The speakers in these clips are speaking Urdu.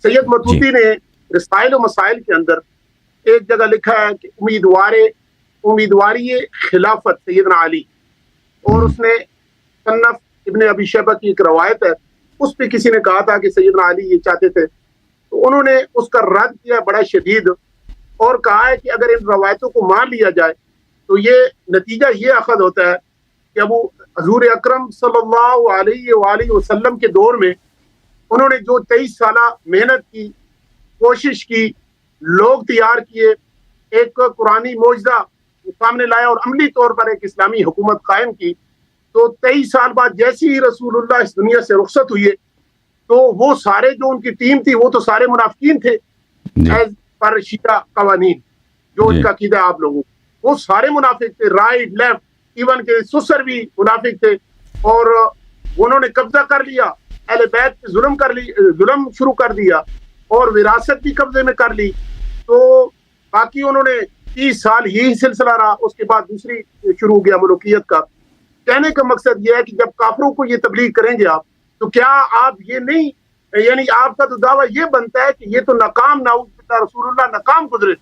سید متوتی نے رسائل و مسائل کے اندر ایک جگہ لکھا ہے کہ امیدواری خلافت سیدنا علی، اور اس نے صنف ابن ابی شیبہ کی ایک روایت ہے، اس پہ کسی نے کہا تھا کہ سیدنا علی یہ چاہتے تھے، تو انہوں نے اس کا رد کیا بڑا شدید اور کہا ہے کہ اگر ان روایتوں کو مان لیا جائے تو یہ نتیجہ یہ اخذ ہوتا ہے کہ حضور اکرم صلی اللہ علیہ وآلہ وسلم کے دور میں انہوں نے جو 23 سالہ محنت کی، کوشش کی، لوگ تیار کیے، ایک قرآنی معجزہ سامنے لایا اور عملی طور پر ایک اسلامی حکومت قائم کی، تو 23 سال بعد جیسے ہی رسول اللہ اس دنیا سے رخصت ہوئے تو وہ سارے جو ان کی ٹیم تھی وہ تو سارے منافقین تھے ایز پر شیعہ قوانین، جو ان کا عقیدہ آپ لوگوں، وہ سارے منافق تھے، رائٹ لیفٹ، ایون کہ سسر بھی منافق تھے، اور انہوں نے قبضہ کر لیا، اہل بیت پہ ظلم شروع کر دیا اور وراثت بھی قبضے میں کر لی، تو باقی انہوں نے 30 سال یہی سلسلہ رہا، اس کے بعد دوسری شروع ہو گیا ملوکیت کا۔ کہنے کا مقصد یہ ہے کہ جب کافروں کو یہ تبلیغ کریں گے آپ، تو کیا آپ یہ نہیں، یعنی آپ کا تو دعویٰ یہ بنتا ہے کہ یہ تو ناکام، نعوذ باللہ، رسول اللہ ناکام گزرے،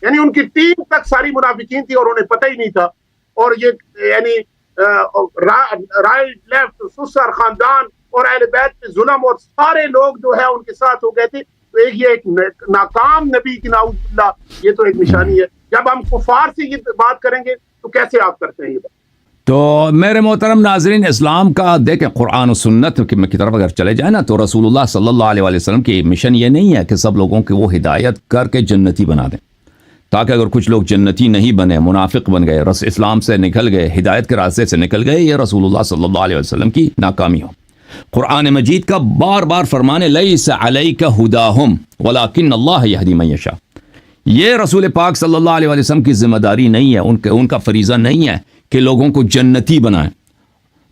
یعنی ان کی ٹیم تک ساری منافقین تھی اور انہیں پتہ ہی نہیں تھا، اور یہ یعنی رائٹ لیفٹ، سسر، خاندان اور اہل بیت پہ ظلم اور سارے لوگ جو ہے ان کے ساتھ ہو گئے تھے، تو یہ ایک ناکام نبی کی نعوذ باللہ یہ تو ایک نشانی ہے۔ جب ہم کفار سے یہ بات کریں گے تو کیسے آپ کرتے ہیں یہ بات؟ تو میرے محترم ناظرین، اسلام کا دیکھیں قرآن و سنت کی طرف اگر چلے جائیں نا، تو رسول اللہ صلی اللہ علیہ وسلم کی مشن یہ نہیں ہے کہ سب لوگوں کی وہ ہدایت کر کے جنتی بنا دیں، تاکہ اگر کچھ لوگ جنتی نہیں بنے، منافق بن گئے، اسلام سے نکل گئے، ہدایت کے راستے سے نکل گئے، یہ رسول اللہ صلی اللہ علیہ وسلم کی ناکامی ہو۔ قرآن مجید کا بار بار فرمانے لیس علیک ہداہم ولکن اللہ یہدی من یشاء، یہ رسول پاک صلی اللہ علیہ وسلم کی ذمہ داری نہیں ہے، ان کا فریضہ نہیں ہے کہ لوگوں کو جنتی بنائیں۔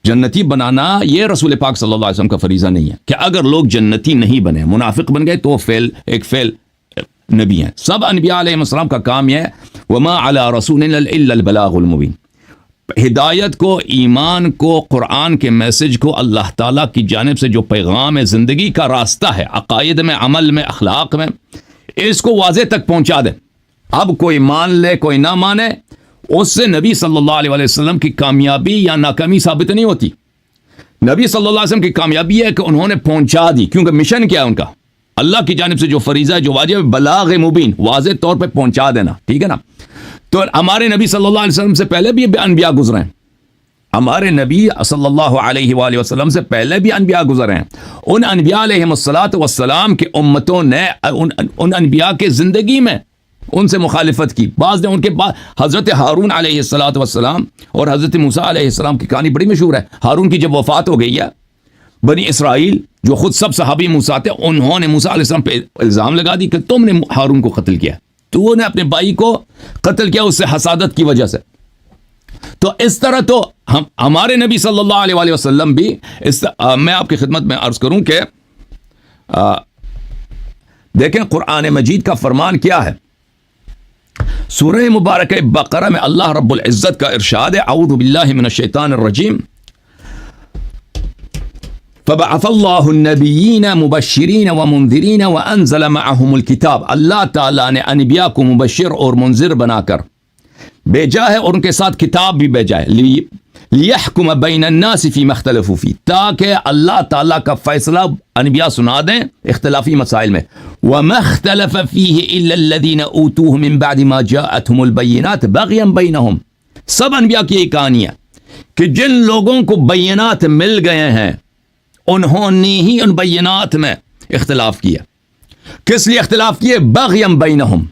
جنتی بنانا یہ رسول پاک صلی اللہ علیہ وسلم کا فریضہ نہیں ہے، کہ اگر لوگ جنتی نہیں بنے، منافق بن گئے، تو ایک فیل نبی ہیں۔ سب انبیاء علیہ السلام کا کام یہ ہے وما علی رسولنا الا البلاغ المبین، ہدایت کو، ایمان کو، قرآن کے میسج کو، اللہ تعالیٰ کی جانب سے جو پیغام ہے، زندگی کا راستہ ہے، عقائد میں، عمل میں، اخلاق میں، اس کو واضح تک پہنچا دیں۔ اب کوئی مان لے کوئی نہ مانے، اس سے نبی صلی اللہ علیہ وسلم کی کامیابی یا ناکامی ثابت نہیں ہوتی۔ نبی صلی اللہ علیہ وسلم کی کامیابی ہے کہ انہوں نے پہنچا دی، کیونکہ مشن کیا ہے ان کا، اللہ کی جانب سے جو فریضہ ہے، جو واجب ہے، بلاغ مبین، واضح طور پہ پہنچا دینا، ٹھیک ہے نا۔ تو ہمارے نبی صلی اللہ علیہ وسلم سے پہلے بھی انبیاء گزرے ہیں، ہمارے نبی صلی اللہ علیہ وآلہ وسلم سے پہلے بھی انبیاء گزرے ہیں۔ ان انبیاء علیہ السلام کے امتوں نے ان انبیاء کے زندگی میں ان سے مخالفت کی۔ بعض نے ان کے بعد حضرت ہارون علیہ السلام اور حضرت موسیٰ علیہ السلام کی کہانی بڑی مشہور ہے۔ ہارون کی جب وفات ہو گئی ہے، بنی اسرائیل جو خود سب صحابی موسیٰ تھے، انہوں نے موسیٰ علیہ السلام پہ الزام لگا دی کہ تم نے ہارون کو قتل کیا، تو وہ نے اپنے بھائی کو قتل کیا اس سے حسادت کی وجہ سے۔ تو اس طرح تو ہمارے نبی صلی اللہ علیہ وآلہ وسلم بھی میں آپ کی خدمت میں عرض کروں کہ دیکھیں قرآن مجید کا فرمان کیا ہے۔ سورہ مبارکہ بقرہ میں اللہ رب العزت کا ارشاد ہے، اعوذ باللہ من الشیطان الرجیم، فبعث اللہ النبیین مبشرین ومنذرین وانزل معهم الکتاب، اللہ تعالیٰ نے انبیاء کو مبشر اور منذر بنا کر بھیجا ہے اور ان کے ساتھ کتاب بھی بھیجا ہے، لیحکم بین الناس فیما اختلفوا فیہ، تاکہ اللہ تعالیٰ کا فیصلہ انبیاء سنا دیں اختلافی مسائل میں۔ وما اختلف فیہ الا الذین اوتوہ من بعد ما جاءتہم البینات بغیا بینہم، سب انبیاء کی یہ کہانی ہے کہ جن لوگوں کو بینات مل گئے ہیں انہوں نے ہی ان بینات میں اختلاف کیا۔ کس لیے اختلاف کیے؟ بغیا بینہم،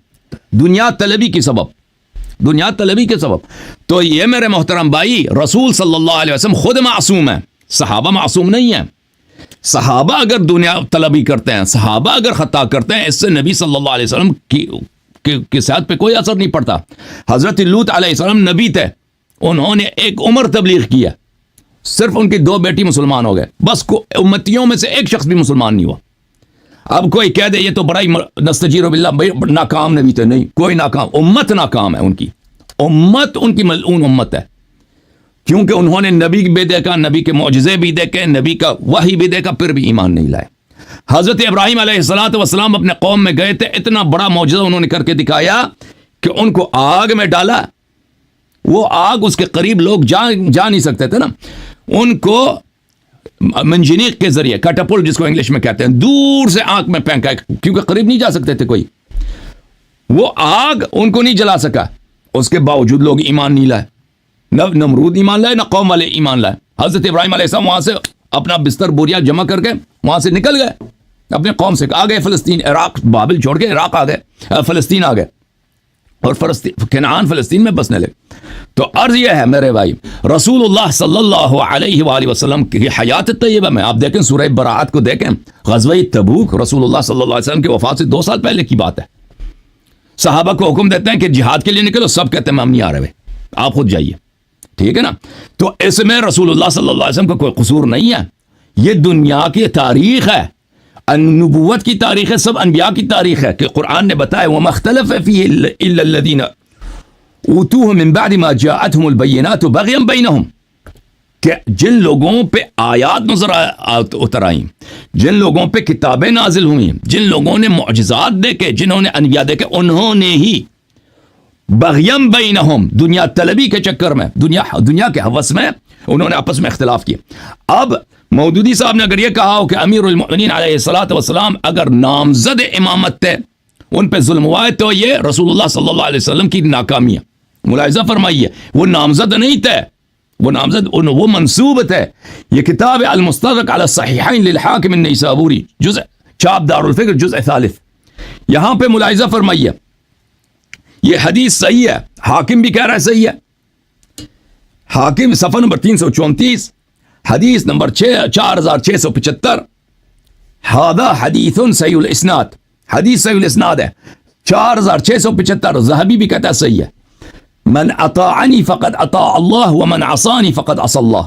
دنیا طلبی کی سبب، دنیا طلبی کے سبب۔ تو یہ میرے محترم بھائی، رسول صلی اللہ علیہ وسلم خود معصوم ہیں، صحابہ معصوم نہیں ہیں۔ صحابہ اگر دنیا طلبی کرتے ہیں، صحابہ اگر خطا کرتے ہیں، اس سے نبی صلی اللہ علیہ وسلم کی صحت پہ کوئی اثر نہیں پڑتا۔ حضرت لوط علیہ السلام نبی تھے، انہوں نے ایک عمر تبلیغ کیا، صرف ان کی 2 بیٹی مسلمان ہو گئے، بس امتیوں میں سے ایک شخص بھی مسلمان نہیں ہوا۔ اب کوئی کہہ دے یہ تو بڑا ہی نستجیر باللہ، بھائی ناکام نبی تھے، نہیں، کوئی ناکام، امت ناکام ہے، ان کی امت، ان کی ملعون امت ہے، کیونکہ انہوں نے نبی بھی دیکھا، نبی کے معجزے بھی دیکھے، نبی کا وحی بھی دیکھا، پھر بھی ایمان نہیں لائے۔ حضرت ابراہیم علیہ الصلوۃ والسلام اپنے قوم میں گئے تھے, اتنا بڑا معجزہ انہوں نے کر کے دکھایا کہ ان کو آگ میں ڈالا, وہ آگ اس کے قریب لوگ جا نہیں سکتے تھے نا, ان کو منجنیق کے ذریعے, کٹاپل جس کو انگلش میں کہتے ہیں, دور سے آگ میں پھینکا, کیونکہ قریب نہیں جا سکتے تھے کوئی, وہ آگ ان کو نہیں جلا سکا. اس کے باوجود لوگ ایمان نہیں لائے, نہ نمرود ایمان لائے, نہ قوم والے ایمان لائے. حضرت ابراہیم علیہ السلام وہاں سے اپنا بستر بوریا جمع کر کے وہاں سے نکل گئے, اپنے قوم سے آ گئے فلسطین, عراق, بابل چھوڑ کے عراق آ گئے, فلسطین آ گئے, اور کنعان فلسطین میں بسنے لگے. تو عرض یہ ہے میرے بھائی, رسول اللہ صلی اللہ علیہ وآلہ وسلم کی حیات طیبہ میں آپ دیکھیں, سورہ براءت کو دیکھیں, غزوہ تبوک رسول اللہ صلی اللہ علیہ وسلم کی وفات سے 2 سال پہلے کی بات ہے. صحابہ کو حکم دیتے ہیں کہ جہاد کے لیے نکلو, سب کہتے ہیں ہم نہیں آ رہے, آپ خود جائیے, ٹھیک ہے نا. تو اس میں رسول اللہ صلی اللہ علیہ وسلم کا کوئی قصور نہیں ہے, یہ دنیا کی تاریخ ہے, نبوت کی تاریخ ہے, سب انبیاء کی تاریخ ہے, کہ قرآن نے بتایا وَمَا اخْتَلَفَ فِيهِ إِلَّا الَّذِينَ أُوتُوهُ مِن بَعْدِ مَا جَاءَتْهُمُ الْبَيِّنَاتُ بَغْيًا بَيْنَهُمْ, کہ جن لوگوں پہ آیات نظر اتر آئیں, جن لوگوں پہ کتابیں نازل ہوئیں, جن لوگوں نے معجزات دیکھے, جنہوں نے انبیاء دیکھے, انہوں نے ہی بغیم بینہم, دنیا طلبی کے چکر میں, دنیا کے ہوس میں انہوں نے آپس میں اختلاف کیا. اب مودودی صاحب نے اگر یہ کہا ہو کہ امیر المؤمنین علیہ الصلوۃ والسلام اگر نامزد امامت تھے, ان پہ ظلم ہوا ہے, تو یہ رسول اللہ صلی اللہ علیہ وسلم کی ناکامی ہے. ملاحظہ فرمائیے, وہ نامزد نہیں تھے, وہ نامزد وہ منصوب تھے. یہ کتاب المستدرک علی الصحیحین للحاکم النیسابوری, جزء چاپ دار الفکر, جزء 3. یہاں پہ ملاحظہ فرمائیے, یہ حدیث صحیح ہے, حاکم بھی کہہ رہا ہے صحیح ہے. حاکم صفحہ نمبر 334, حدیث نمبر 4675, ہذا حدیث صحیح الاسناد, حدیث صحیح الاسناد ہے, 4675. ذہبی بھی کہتا ہے صحیح ہے. من اطاعنی فقد اطاع اللہ ومن عصانی فقد عصى اللہ.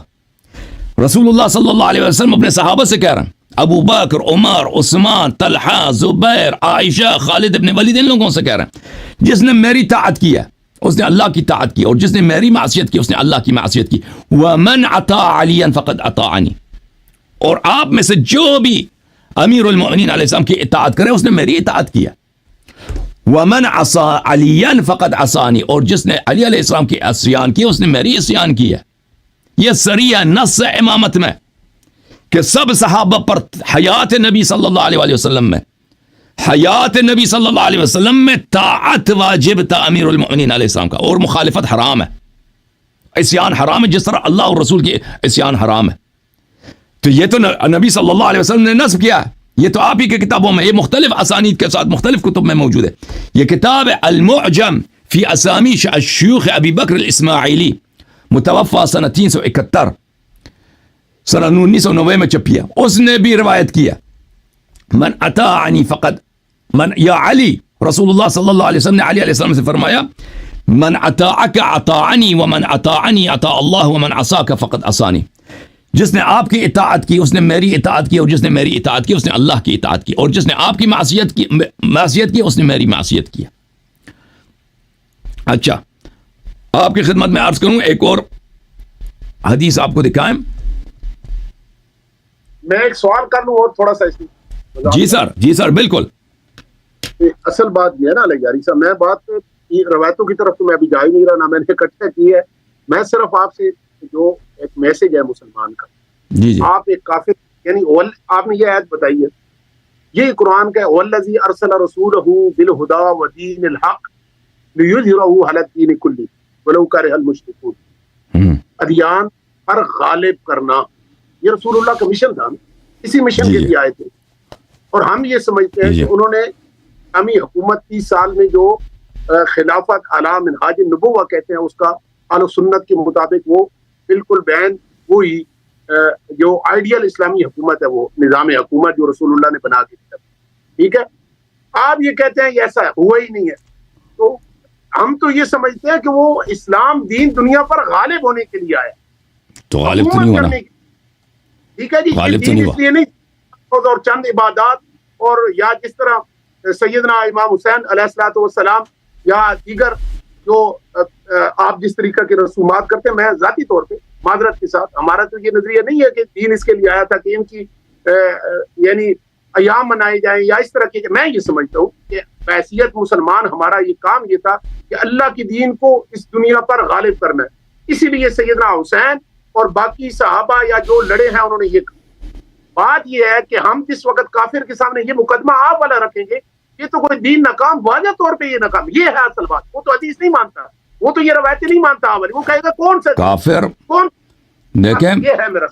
رسول اللہ صلی اللہ علیہ وسلم اپنے صحابہ سے کہہ رہے ہیں, ابو بکر, عمر, عثمان, طلحہ, زبیر, عائشہ, خالد ابن ولید, ان لوگوں سے کہہ رہے ہیں جس نے میری طاعت کی ہے اس نے اللہ کی طاعت کی, اور جس نے میری معصیت کی اس نے اللہ کی معصیت کی. ومن اطاع علیا فقد اطاعنی, اور آپ میں سے جو بھی امیر المؤمنین علیہ السلام کی اطاعت کرے اس نے میری اطاعت کی ہے. ومن عصا علیا فقد عصانی, اور جس نے علی علیہ السلام کی عصیان کی اس نے میری عصیان کی ہے. یہ سریہ نص امامت میں کہ سب صحابہ پر حیات نبی صلی اللہ علیہ وسلم میں, حیات نبی صلی اللہ علیہ وسلم میں طاعت واجب تھا امیر المؤمنین علیہ السلام کا, اور مخالفت حرام ہے, عصیان حرام ہے, جس طرح اللہ اور رسول کی عصیان حرام ہے. تو یہ تو نبی صلی اللہ علیہ وسلم نے نصب کیا ہے, یہ تو آپ ہی کے کتابوں میں, یہ مختلف اسانید کے ساتھ مختلف کتب میں موجود ہے. یہ کتاب المعجم فی اسامی الشیوخ ابی بکر الاسماعیلی, متوفا سنہ 371, سنہ 1990 میں چھپی ہے. اس نے بھی روایت کیا, من اطاعنی فقد یا علی, رسول اللہ صلی اللہ علیہ وسلم نے علی علیہ السلام سے فرمایا من اطاعک اطاعنی ومن اطاعنی اطاع اللہ ومن عصاک فقد عصانی. جس نے آپ کی اطاعت کی اس نے میری اطاعت کی, اور جس نے میری اطاعت کی اس نے اللہ کی اطاعت کی, اور جس نے آپ کی معصیت کی اس نے میری معصیت کی. اچھا, آپ کی خدمت میں عرض کروں ایک اور حدیث آپ کو دکھائیں. میں ایک سوال کر لوں اور تھوڑا سا اس میں. جی سر, جی سر, بالکل. اصل بات یہ ہے نا علی یاری صاحب, میں بات روایتوں کی طرف تو میں ابھی جا ہی نہیں رہا, نہ میں نے اکٹھا کی ہے. میں صرف آپ سے جو ایک میسج ہے مسلمان کا, جی جی, آپ ایک کافر, یعنی آپ نے یہ آیت بتائی ہے, یہ قرآن کا ہے, والذی ارسل رسولہ بالہدی ودین الحق لیظہرہ علی الدین کلہ ولو کرہ المشرکون. ادیان پر غالب کرنا, یہ رسول اللہ کا مشن تھا, اسی مشن کے لیے آئے تھے. اور ہم یہ سمجھتے ہیں کہ انہوں نے امی حکومت 30 سال میں جو خلافت علی منہاج النبوہ کہتے ہیں اس کا اہل سنت کے مطابق وہ بالکل بین وہی جو آئیڈیل اسلامی حکومت ہے, وہ نظام حکومت جو رسول اللہ نے بنا کے دیا. ٹھیک ہے, آپ یہ کہتے ہیں یہ ایسا ہوا ہی نہیں ہے, تو ہم تو یہ سمجھتے ہیں کہ وہ اسلام دین دنیا پر غالب ہونے کے لیے آیا, تو غالب تو نہیں ہونا. ٹھیک ہے جی, غالب تو نہیں ہوا, اس لیے نہیں, اور چند عبادات, اور یا جس طرح سیدنا امام حسین علیہ الصلوۃ والسلام یا دیگر جو آپ جس طریقہ کے رسومات کرتے ہیں, میں ذاتی طور پہ معذرت کے ساتھ, ہمارا تو یہ نظریہ نہیں ہے کہ دین اس کے لیے آیا تھا کہ ان کی یعنی ایام منائے جائیں یا اس طرح کے. میں یہ سمجھتا ہوں کہ بحیثیت مسلمان ہمارا یہ کام یہ تھا کہ اللہ کی دین کو اس دنیا پر غالب کرنا ہے. اسی لیے سیدنا حسین اور باقی صحابہ یا جو لڑے ہیں انہوں نے یہ کہا. بات یہ ہے کہ ہم جس وقت کافر کے سامنے یہ مقدمہ آپ والا رکھیں گے یہ تو کوئی دین ناکام, واضح طور پہ یہ ناکام. یہ ہے اصل بات. وہ تو حدیث نہیں مانتا, وہ تو یہ روایتیں نہیں مانتا, وہ کہے گا کون سا کافر. کون دیکھیں یہ ہے میرا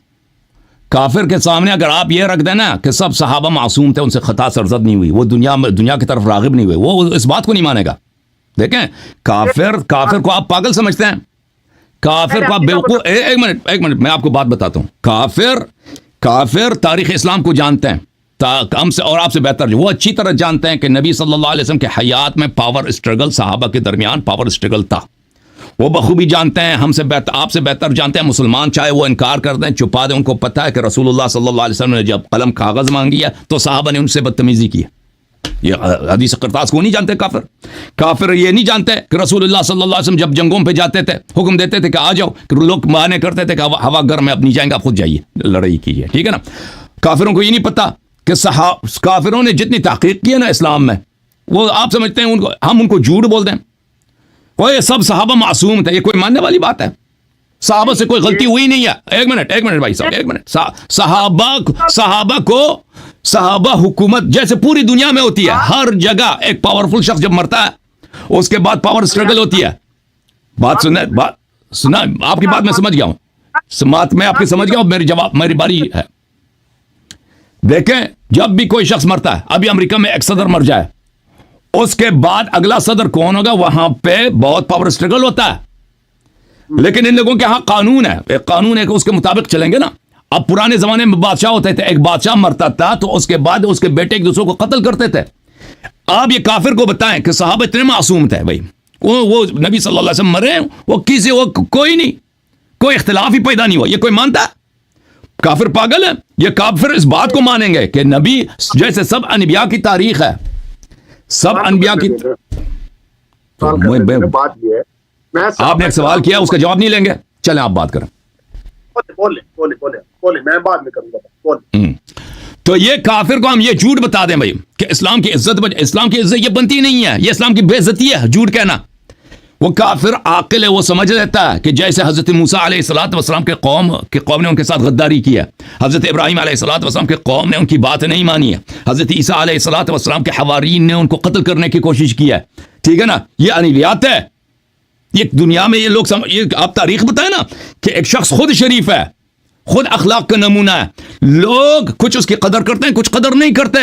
کافر کے سامنے اگر آپ یہ رکھ دیں نا کہ سب صحابہ معصوم تھے, ان سے خطا سرزد نہیں ہوئی, وہ دنیا کی طرف راغب نہیں ہوئے, وہ اس بات کو نہیں مانے گا. دیکھیں کافر کو آپ پاگل سمجھتے ہیں, کافر کو آپ بیوقوف. ایک منٹ میں آپ کو بات بتاتا ہوں. کافر تاریخ اسلام کو جانتے ہیں ہم سے اور آپ سے بہتر. وہ اچھی طرح جانتے ہیں کہ نبی صلی اللہ علیہ وسلم کے حیات میں پاور اسٹرگل, صحابہ کے درمیان پاور اسٹرگل تھا. وہ بخوبی جانتے ہیں, ہم سے بہتر, آپ سے بہتر جانتے ہیں. مسلمان چاہے وہ انکار کر دیں, چھپا دیں, ان کو پتہ ہے کہ رسول اللہ صلی اللہ علیہ وسلم نے جب قلم کاغذ مانگی ہے تو صحابہ نے ان سے بدتمیزی کی ہے. یہ حدیث قرطاس کو نہیں جانتے کافر یہ نہیں جانتے کہ رسول اللہ صلی اللہ علیہ وسلم جب جنگوں پہ جاتے تھے حکم دیتے تھے کہ آ جاؤ, کہ لوگ مانے کرتے تھے کہ ہوا گرم ہے, اب نہیں جائیں گے, آپ خود جائیے, لڑائی کیجیے. ٹھیک ہے نا. کافروں کو یہ نہیں پتا کہ کافروں نے جتنی تحقیق کی ہے نا اسلام میں, وہ آپ سمجھتے ہیں ہم ان کو جھوٹ بول دیں. وہ یہ سب صحابہ معصوم تھے, یہ کوئی ماننے والی بات ہے؟ صحابہ سے کوئی غلطی ہوئی نہیں ہے. ایک منٹ بھائی صاحب, ایک منٹ. صحابہ حکومت جیسے پوری دنیا میں ہوتی ہے, ہر جگہ ایک پاورفل شخص جب مرتا ہے اس کے بعد پاور اسٹرگل ہوتی ہے. بات سنا آپ کی بات میں سمجھ گیا ہوں, میں آپ کی سمجھ گیا ہوں. میری باری ہے. دیکھیں جب بھی کوئی شخص مرتا ہے, ابھی امریکہ میں ایک صدر مر جائے, اس کے بعد اگلا صدر کون ہوگا, وہاں پہ بہت پاور اسٹرگل ہوتا ہے. لیکن ان لوگوں کے ہاں قانون ہے, ایک قانون ہے کہ اس کے مطابق چلیں گے نا. اب پرانے زمانے میں بادشاہ ہوتے تھے, ایک بادشاہ مرتا تھا تو اس کے بعد اس کے بیٹے ایک دوسرے کو قتل کرتے تھے. آپ یہ کافر کو بتائیں کہ صحابہ اتنے معصوم تھے بھائی, وہ نبی صلی اللہ علیہ وسلم مرے, وہ کوئی نہیں, کوئی اختلاف ہی پیدا نہیں ہوا. یہ کوئی مانتا ہے؟ کافر پاگل ہے. یہ کافر اس بات کو مانیں گے کہ نبی جیسے سب انبیاء کی تاریخ ہے, سب انبیاء کی. بات یہ ہے, آپ نے ایک سوال کیا, اس کا جواب نہیں لیں گے, چلیں آپ بات کریں. بولے میں بعد میں کروں گا. تو یہ کافر کو ہم یہ جھوٹ بتا دیں بھائی کہ اسلام کی عزت یہ بنتی نہیں ہے, یہ اسلام کی بے عزتی ہے جھوٹ کہنا. وہ کافر عاقل ہے, وہ سمجھ لیتا ہے کہ جیسے حضرت موسیٰ علیہ الصلوۃ والسلام کے قوم نے ان کے ساتھ غداری کی ہے, حضرت ابراہیم علیہ الصلوۃ والسلام کے قوم نے ان کی بات نہیں مانی ہے, حضرت عیسیٰ علیہ الصلوۃ والسلام کے حواریین نے ان کو قتل کرنے کی کوشش کی ہے. ٹھیک ہے نا. یہ انیلیات ہے. یہ دنیا میں یہ لوگ آپ تاریخ بتائیں نا کہ ایک شخص خود شریف ہے, خود اخلاق کا نمونہ ہے, لوگ کچھ اس کی قدر کرتے ہیں, کچھ قدر نہیں کرتے.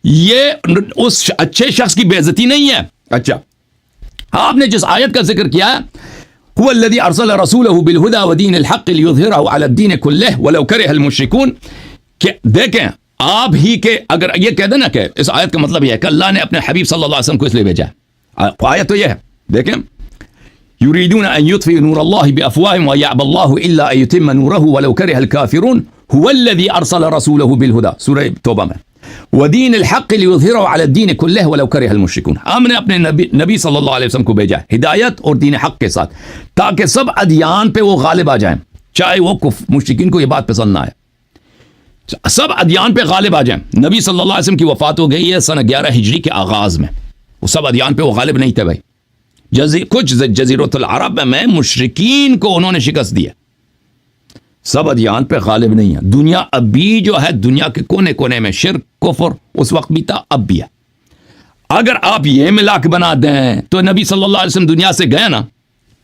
یہ اس اچھے شخص کی بے عزتی نہیں ہے. اچھا, آپ نے جس آیت کا ذکر کیا ہے, هو الذي ارسل رسوله بالهدى ودين الحق ليظهره على الدين كله ولو كره المشركون. کہ دیکھیں آپ ہی کے اگر یہ کہہ دیں نا کہ اس آیت کا مطلب یہ ہے کہ اللہ نے اپنے حبیب صلی اللہ علیہ وسلم کو اس لیے بھیجا ہے. آیت تو یہ ہے, دیکھیں يريدون ان يطفئوا نور الله بافواههم ويعبى الله الا ان يتم نوره ولو كره الكافرون هو الذي ارسل رسوله بالهدى. سورہ توبہ میں ودین الحق لیظہرہ علی الدین کلہ ولو کرہ المشرکون. ہم نے اپنے نبی صلی اللہ علیہ وسلم کو بھیجا ہدایت اور دین حق کے ساتھ تاکہ سب ادیان پہ وہ غالب آ جائیں, چاہے وہ مشرکین کو یہ بات پسند نہ آئے, سب ادیان پہ غالب آ جائیں. نبی صلی اللہ علیہ وسلم کی وفات ہو گئی ہے سن 11 ہجری کے آغاز میں. وہ سب ادیان پہ وہ غالب نہیں تھے بھائی. کچھ جزیرۃ العرب میں مشرکین کو انہوں نے شکست دی ہے, سب ادیان پہ غالب نہیں ہے. دنیا ابھی جو ہے دنیا کے کونے کونے میں شرک کفر اس وقت بھی تھا, اب بھی ہے. اگر آپ یہ ملا کے بنا دیں تو نبی صلی اللہ علیہ وسلم دنیا سے گئے نا,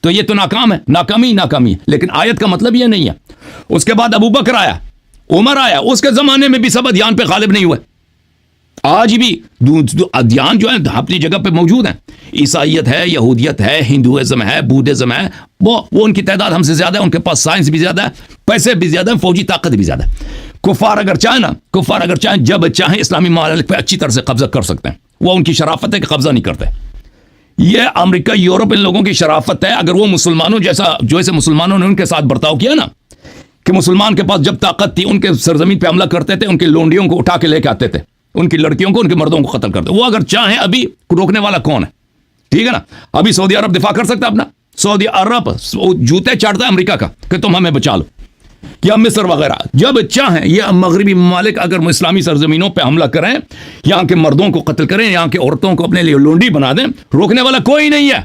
تو یہ تو ناکام ہے, ناکامی. لیکن آیت کا مطلب یہ نہیں ہے. اس کے بعد ابو بکر آیا, عمر آیا, اس کے زمانے میں بھی سب ادیان پہ غالب نہیں ہوئے. آج بھی ادیان جو ہیں اپنی جگہ پہ موجود ہیں. عیسائیت ہے, یہودیت ہے, ہندوازم ہے, بودھزم ہے, وہ ان کی تعداد ہم سے زیادہ ہے, ان کے پاس سائنس بھی زیادہ ہے, پیسے بھی زیادہ ہیں, فوجی طاقت بھی زیادہ ہے. کفار اگر چاہیں جب چاہیں اسلامی ممالک پہ اچھی طرح سے قبضہ کر سکتے ہیں. وہ ان کی شرافت ہے کہ قبضہ نہیں کرتے. یہ امریکہ یورپ ان لوگوں کی شرافت ہے. اگر وہ مسلمانوں جیسے مسلمانوں نے ان کے ساتھ برتاؤ کیا نا, کہ مسلمان کے پاس جب طاقت تھی ان کے سرزمین پہ حملہ کرتے تھے, ان کی لونڈیوں کو اٹھا کے لے کے آتے تھے, ان کی لڑکیوں کو, ان کے مردوں کو قتل کرتے. وہ اگر چاہیں ابھی روکنے والا کون ہے؟ ٹھیک ہے نا. ابھی سعودی عرب دفاع کر سکتا ہے اپنا. سعودی عرب جوتے چاٹتا ہے امریکہ کا کہ تم ہمیں بچا لو. یا مصر وغیرہ جب چاہیں یہ مغربی ممالک اگر اسلامی سرزمینوں پہ حملہ کریں، یہاں کے مردوں کو قتل کریں، یہاں کے عورتوں کو اپنے لیے لونڈی بنا دیں، روکنے والا کوئی نہیں ہے،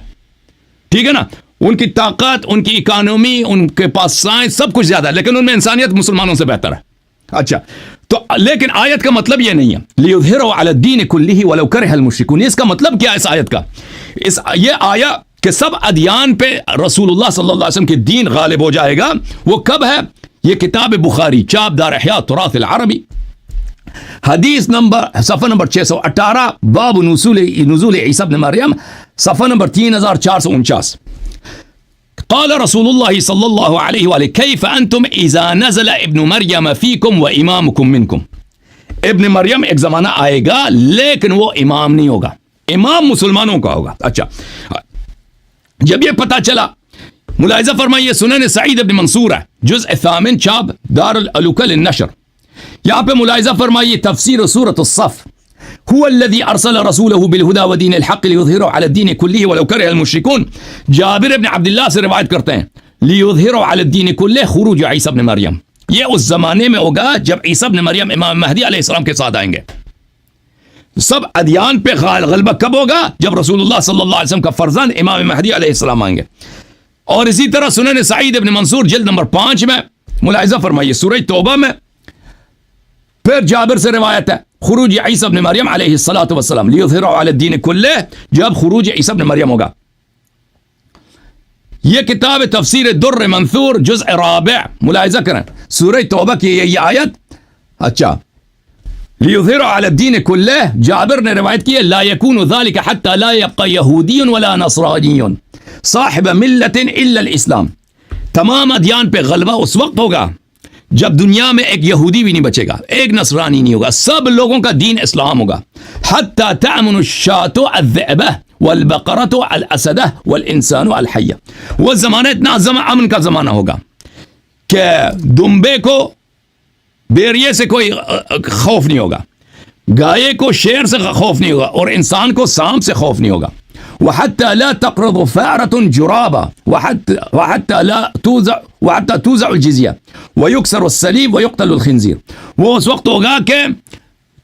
ٹھیک ہے نا؟ ان کی طاقت، ان کی اکانومی، ان کے پاس سائنس سب کچھ زیادہ ہے، لیکن ان میں انسانیت مسلمانوں سے بہتر ہے. اچھا تو لیکن آیت کا مطلب یہ نہیں ہے لیظہروا علی الدین کلہ ولو کرہ المشرکون. اس کا مطلب کیا ہے اس آیت کا؟ یہ آیا کہ سب ادیان پہ رسول اللہ صلی اللہ علیہ وسلم کے دین غالب ہو جائے گا. وہ کب ہے؟ یہ کتاب بخاری چاپ دار احیاء تراث العربی، حدیث نمبر صفحہ نمبر 618، باب نزول عیسی ابن مریم، صفحہ نمبر 3449. قال رسول اللہ صلی اللہ علیہ وآلہ کیف انتم اذا نزل ابن مریم فیکم و امامکم منکم. ابن مریم ایک زمانہ آئے گا لیکن وہ امام نہیں ہوگا، امام مسلمانوں کا ہوگا. اچھا جب یہ پتا چلا، ملاحظہ فرمائیے سنن سعید ابن منصور ہے، جزء 8 چاپ دار العلوکہ للنشر. یہاں پہ ملاحظہ فرمائیے تفسیر سورۃ الصف، هو الذي ارسل رسوله بالهدى ودين الحق ليظهره على الدين كله ولو كره المشركون. جابر ابن عبداللہ سے روایت کرتے ہیں ليظهره على الدين كله خروج عیسی ابن مریم. یہ اس زمانے میں ہوگا جب عیسی ابن مریم امام مہدی علیہ السلام کے ساتھ آئیں گے. سب ادیان پہ غلبہ کب ہوگا؟ جب رسول اللہ صلی اللہ علیہ وسلم کا فرزند امام مہدی علیہ السلام آئیں گے. اور اسی طرح سنن سعید ابن منصور جلد نمبر 5 میں ملاحظہ فرمائیے سورہ توبہ میں پھر جابر سے روایت ہے خروج عیسی ابن مریم علیہ الصلوۃ والسلام لیظہروا علی الدین کلہ، جب خروج عیسی ابن مریم ہوگا. یہ کتاب تفسیر در منثور جزء 4 ملاحظہ کریں سورہ توبہ کی یہ آیت. اچھا لیظہروا علی الدین کلہ، جابر نے روایت کی ہے لا یکون ذلک حتی لا یبقى یہودی ولا نصرانی صاحب ملت الا الاسلام. تمام ادیان پہ غلبہ اس وقت ہوگا جب دنیا میں ایک یہودی بھی نہیں بچے گا، ایک نصرانی نہیں ہوگا، سب لوگوں کا دین اسلام ہوگا. حتی تأمن الشاة الذئبہ والبقرۃ الاسدہ والانسان الحیہ. وہ زمانہ اتنا امن کا زمانہ ہوگا کہ دمبے کو بیریے سے کوئی خوف نہیں ہوگا، گائے کو شیر سے خوف نہیں ہوگا، اور انسان کو سانپ سے خوف نہیں ہوگا. وحتى لا تقرض فأرة جرابا وحتى توزع الجزية ويكسر الصليب ويقتل الخنزير. وہ اس وقت ہوگا کہ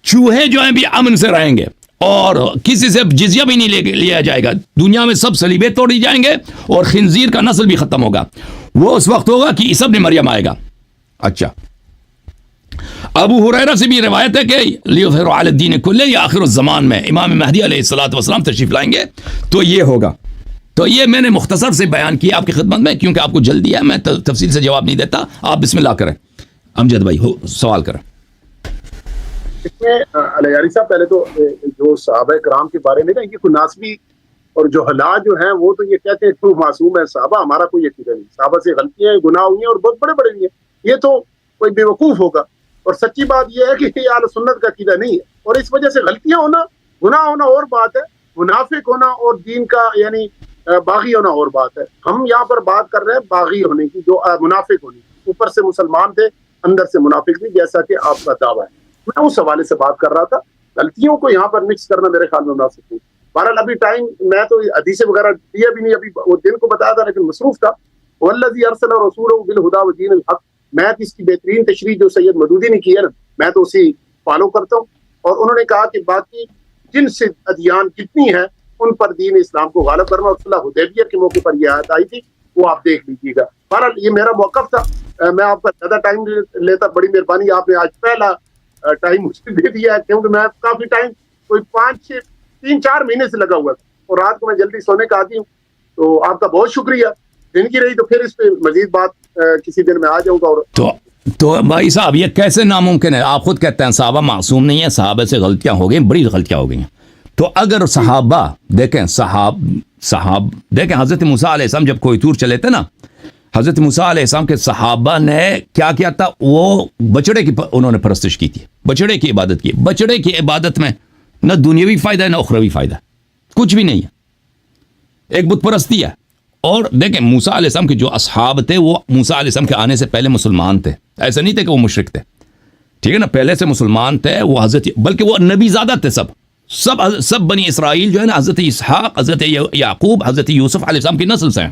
چوہے جو ہیں بھی امن سے رہیں گے اور کسی سے جزیہ بھی نہیں لیا جائے گا. دنیا میں سب صلیبیں توڑی جائیں گے اور خنزیر کا نسل بھی ختم ہوگا. وہ اس وقت ہوگا کہ عیسی ابن مریم آئے گا. اچھا ابو ہریرہ سے بھی روایت ہے کہ لیظہروا علی الدین کلہ، یا آخر الزمان میں امام مہدی علیہ الصلوۃ والسلام تشریف لائیں گے تو یہ ہوگا. تو یہ میں نے مختصر سے بیان کیا آپ کی خدمت میں، کیونکہ آپ کو جلدی ہے، میں تفصیل سے جواب نہیں دیتا. آپ بسم اللہ کریں. امجد بھائی سوال کریں. اس میں علیاری صاحب پہلے تو جو صحابہ کرام کے بارے میں نا یہ کوئی ناسبی اور جو حالات جو ہیں وہ تو یہ کہتے ہیں تو معصوم ہے صحابہ، ہمارا کوئی عقیدہ نہیں، صحابہ سے غلطیاں گناہ ہوئی ہیں اور بہت بڑے بڑے بھی ہیں، یہ تو کوئی بے وقوف ہوگا. اور سچی بات یہ ہے کہ یہ اہل سنت کا عقیدہ نہیں ہے، اور اس وجہ سے غلطیاں ہونا، گناہ ہونا اور بات ہے، منافق ہونا اور دین کا یعنی باغی ہونا اور بات ہے. ہم یہاں پر بات کر رہے ہیں باغی ہونے کی، جو منافق ہونے کی، اوپر سے مسلمان تھے اندر سے منافق نہیں، جیسا کہ آپ کا دعویٰ ہے. میں اس حوالے سے بات کر رہا تھا. غلطیوں کو یہاں پر مکس کرنا میرے خیال میں مناسب نہیں. بہرحال ابھی ٹائم میں تو حدیث وغیرہ دیا بھی نہیں، ابھی وہ دن کو بتایا تھا لیکن مصروف تھا. والذی ارسل رسولہ بالہدی ودین الحق، میں اس کی بہترین تشریح جو سید مودودی نے کی ہے نا، میں تو اسی فالو کرتا ہوں. اور انہوں نے کہا کہ باقی جن سے ادیان کتنی ہیں ان پر دین اسلام کو غالب کرنا، اور صلح حدیبیہ کے موقع پر یہ آیت آئی تھی، وہ آپ دیکھ لیجیے گا. بہرحال یہ میرا موقف تھا، میں آپ کا زیادہ ٹائم لیتا، بڑی مہربانی، آپ نے آج پہلا ٹائم مجھے دے دیا ہے، کیونکہ میں کافی ٹائم کوئی 3-4 مہینے سے لگا ہوا تھا اور رات کو میں جلدی سونے کا آتی ہوں. تو آپ کا بہت شکریہ. دن کی رہی تو پھر اس پہ مزید بات کسی دن میں آ جاؤں گا. اور تو بھائی صاحب یہ کیسے ناممکن ہے؟ آپ خود کہتے ہیں صحابہ معصوم نہیں ہیں، صحابہ سے غلطیاں ہو گئی، بڑی غلطیاں ہو گئی ہیں. تو اگر صحابہ دیکھیں دیکھیں حضرت موسیٰ علیہ السلام جب کوئی طور چلے تھے نا، حضرت موسیٰ علیہ السلام کے صحابہ نے کیا کیا تھا؟ وہ بچڑے کی انہوں نے پرستش کی تھی، بچڑے کی عبادت کی. بچڑے کی عبادت میں نہ دنیاوی فائدہ ہے نہ اخروی فائدہ، کچھ بھی نہیں ہے، ایک بت پرستی ہے. اور دیکھیں موسیٰ علیہ السلام کے جو اصحاب تھے وہ موسیٰ علیہ السلام کے آنے سے پہلے مسلمان تھے، ایسا نہیں تھے کہ وہ مشرک تھے، ٹھیک ہے نا، پہلے سے مسلمان تھے وہ حضرت، بلکہ وہ نبی زادہ تھے. سب بنی اسرائیل جو ہے نا، حضرت اسحاق، حضرت یعقوب، حضرت یوسف علیہ السلام کی نسل سے ہیں.